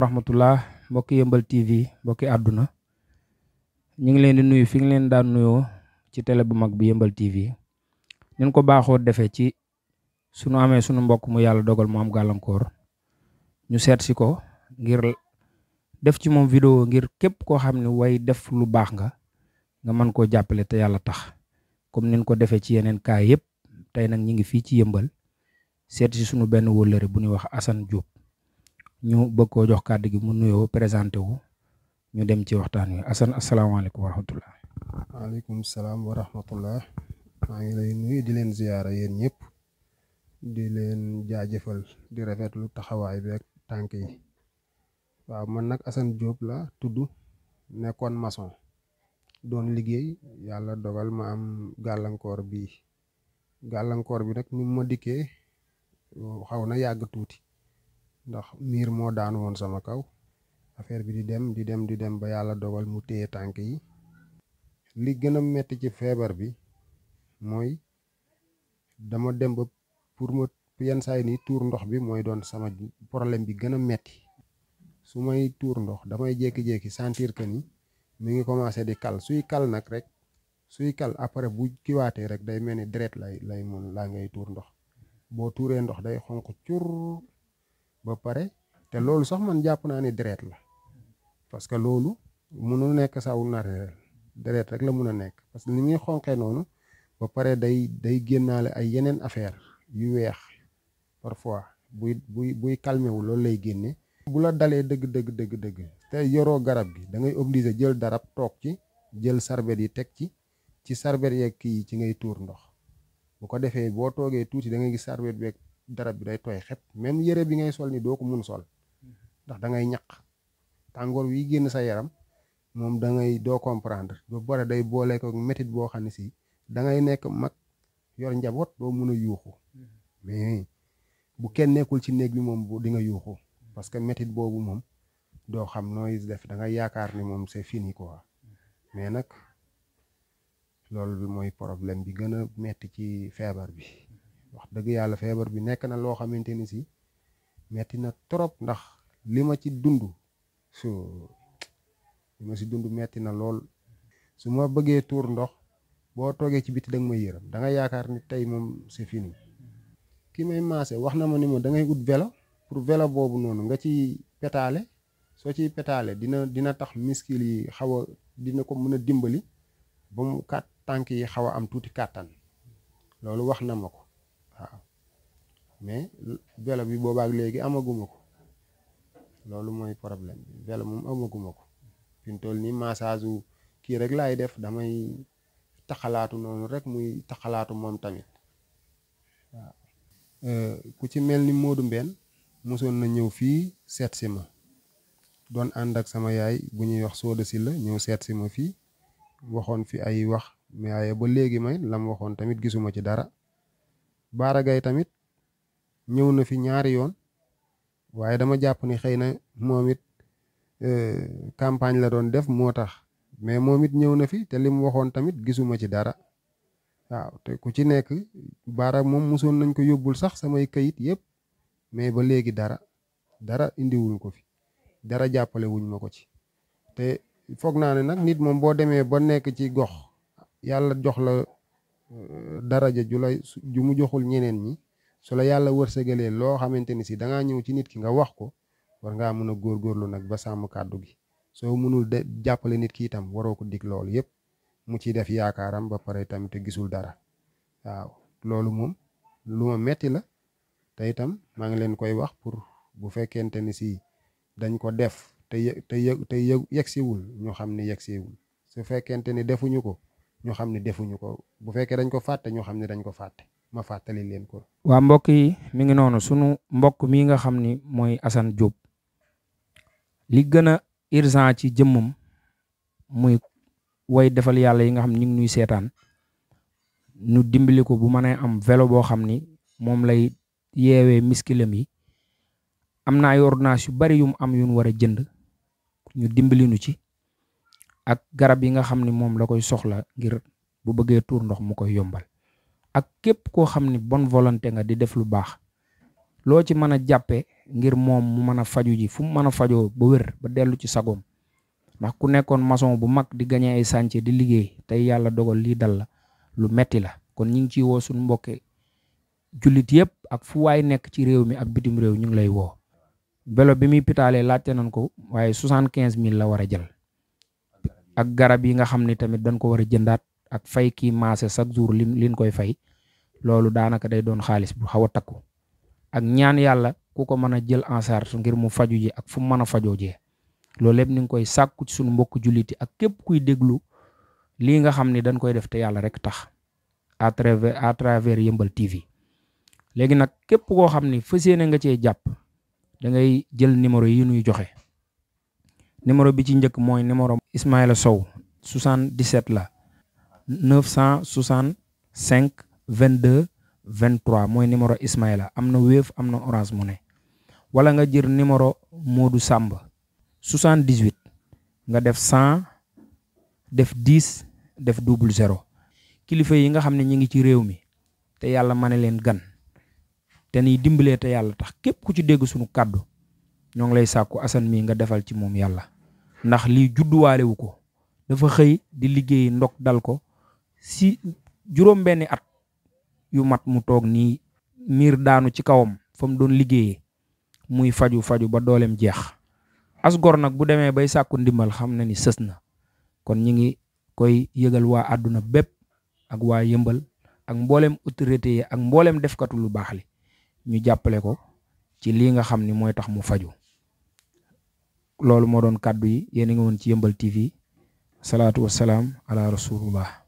rahmatullah mbokki Yeumbeul TV mbokki àdduna ñu ngi leen di nuyu fi ngi leen daan nuyoo ci télé bu mag bi Yeumbeul TV nin ko baaxoo defee ci sunu amee sunu mbokk mu yàlla dogal mu am gàllankoor ñu seet si ko ngir def ci moom vidéo ngir képp koo xam ne way def lu baax nga mën koo jàppale te yàlla tax comme nin ko defee ci yeneen kaay yëpp tey nag ñi ngi fii ci Yeumbeul seet si sunu benn wóllëre bu ñuy wax Assane Diop ñu bëgg koo jox kàddu gi mu nuyoo présenté wu ñu dem ci waxtaan wi Assane asalaamaaleykum wa rahmatullah. waaleykum salaam wa rahmatullah. maa ngi lay nuyu di leen ziyaara yéen ñëpp di leen jaajëfal di rafetlu taxawaay bi ak tànk yi. waaw man nag Assane Diop la tudd nekkoon maçon doon liggéey yàlla dogal ma am gàllankoor bi nag ni ma dikkee xaw na yàgg tuuti ndax miir moo daan woon sama kaw affaire bi di dem ba yàlla dogal mu téye tànk yi. li gën a metti ci feebar bi mooy dama dem ba pour ma yenn saa yi nii tuur ndox bi mooy doon sama problème bi gën a metti. su may tuur ndox damay jékki-jékki sentir que ni mi ngi commencé di kal suy kal après bu kiwaatee rek day mel ni deret lay mun laa ngay tuur ndox boo tuuree ndox day xonq cur ba pare te loolu sax man jàpp naa ni deret la parce que loolu mënul nekk saw naturel deret rek la mun a nekk parce que ni muy xonqee noonu ba pare day génnaale ay yeneen affaire yu weex parfois buy calmé wu loolu lay génne. bu la dalee dëgg te yoroo garab gi da ngay obligé jël darab toog ci jël sarbet yi teg ci sarbet yeeg kii ci ngay tuur ndox bu ko defee boo toogee tuuti da ngay gis sarbet beeg darab bi day tooy xep même yére bi ngay sol ni doo ko mun sol ndax da ngay ñaq tàngoor wi génn sa yaram moom doo comprendre ba pare day boole ko métit boo xam ne si da ngay nekk mag yor njaboot doo mun a yuuxu mais bu kenn nekkul ci néeg bi moom di nga yuuxu parce que métit boobu moom doo xam nooy def da nga yaakaar ni moom c'est fini quoi mais nag loolu mooy problème bi gën a metti ci feebar bi wax dëgg yàlla feebar bi nekk na loo xamante ni si metti na trop ndax li ma ci dund metti na lool. su ma bëggee tuur ndox boo toogee ci biti da nga may yërëm da nga yaakaar ni tey moom c'est fini. ki may maase wax na ma ni ma da ngay ut vélo pour vélo boobu noonu nga ci pétale soo ciy pétale dina tax muscle yi dina ko mën a dimbali ba mu tànk yi xaw a am tuuti kàttan loolu wax na ma ko waaw mais vélo bi boobaak léegi amaguma ko loolu mooy problème bi vélo moom amaguma ko fi mu toll nii massage kii rek laay def damay taxalaatu noonu rek muy taxalaatu moom tamit waaw. ku ci mel ni Modou Mbène mosoon na ñëw fii seet si ma doon ànd ak sama yaay bu ñuy wax Soda si la ñëw seet si ma fii waxoon fi ay wax mais ba léegi may lam waxoon tamit gisuma ci dara. Baara Gaye tamit ñëw na fi ñaari yoon waaye dama jàpp ni xëy na moom it campagne la doon def moo tax mais moom it ñëw na fi te li mu waxoon tamit gisuma ci dara waaw te ku ci nekk Baara moom mosoon nañ ko yóbbul sax samay kayit yëpp mais ba léegi dara indiwuñ ko fi dara jàppale wuñ ma ko ci te foog naa ne nag nit moom boo demee ba nekk ci gox yàlla jox la daraja ju mu joxul ñeneen ñi su la yàlla wërsëgalee loo xamante ni si da ngaa ñëw ci nit ki nga wax ko war ngaa mën a góorgóorlu nag ba sàmm kàddu gi soo mënul de jàppale nit ki itam waroo ko dig loolu yëpp mu ciy def yaakaaram ba pare tamit te gisul dara waaw loolu moom lu ma metti la te itam maa ngi leen koy wax pour bu fekkente ni si dañ ko def te yegsiwul ñu xam ne yegsiwul su fekkente ni defuñu ko ñu xam ne defuñu ko bu fekkee dañ ko fàtte ñu xam ne dañ ko fàtte ma fàttali leen ko. waa mbokk yi mi ngi noonu sunu mbokk mii nga xam ni mooy Assane Diop li gën a urgent ci jëmmam muy way defal yàlla yi nga xam ne ñu ngi nuy seetaan ñu dimbali ko bu mënee am vélo boo xam ni moom lay yeewee miskilam yi am na ay ordonnance yu bari yum am yun war a jënd ñu dimbali nu ci ak garab yi nga xam ni moom la koy soxla ngir bu bëggee tuur ndox mu koy yombal ak képp koo xam ni bonne volonté nga di def lu baax loo ci mën a jàppe ngir moom mu mën a faju ji fu mu mën a fajoo ba wér ba dellu ci sagoom. ndax ku nekkoon maçon bu mag di gagné ay chantier di liggéey tey yàlla dogal lii dal la lu metti la. kon ñu ngi ciy woo suñu mbokki jullit yëpp ak fu waay nekk ci réew mi ak bitim réew ñu ngi lay woo. vélo bi muy pitaalee laajte nañ ko waaye 75 000 la war a jël ak garab yi nga xam ni tamit dañ ko war a jëndaat ak fay kii maase chaque jour liñ koy fay loolu daanaka day doon xaalis bu xaw a takku ak ñaan yàlla ku ko mën a jël en charge ngir mu faju ji ak fu mu mën a fajoo jee. loolu lépp ni ngi koy sàkku ci suñu mbokk julliti ak képp kuy déglu lii nga xam ni dañ koy def te yàlla rek tax à travers Yeumbeul TV. léegi nag képp koo xam ni fas yéene nga cee jàpp da ngay jël numéro yi nuy joxe. numéro bi ci njëkk mooy numéro Ismaïla Sow 77 la 965 22 23 mooy numéro Ismaïla am na Wave am na Orange Money. wala nga jël numéro Modou Samb 78 nga def 100 def 10 def 00. kilifa yi nga xam ne ñi ngi ci réew mi te yàlla mane leen gan te niy dimbalee te yàlla tax képp ku ci dégg suñu kàddu ñoo ngi lay sàkku Assane mii nga defal ci moom yàlla ndax lii judduwaale wu ko dafa xëy di liggéey ndok dal ko si juróom benni at yu mat mu toog nii miir daanu ci kawam fa mu doon liggéeyee muy faju ba dooleem jeex. asgor nag bu demee bay sàkku ndimbal xam na ni sës na kon ñi ngi koy yëgal waa àdduna bépp ak waa Yeumbeul ak mboolem autorité yi ak mboolem defkatu lu baax li ñu jàppale ko ci lii nga xam ni mooy tax mu faju. loolu moo doon kàddu yi yéen a ngi woon ci Yeumbeul TV. salaatu wassalaam ala rasulullah.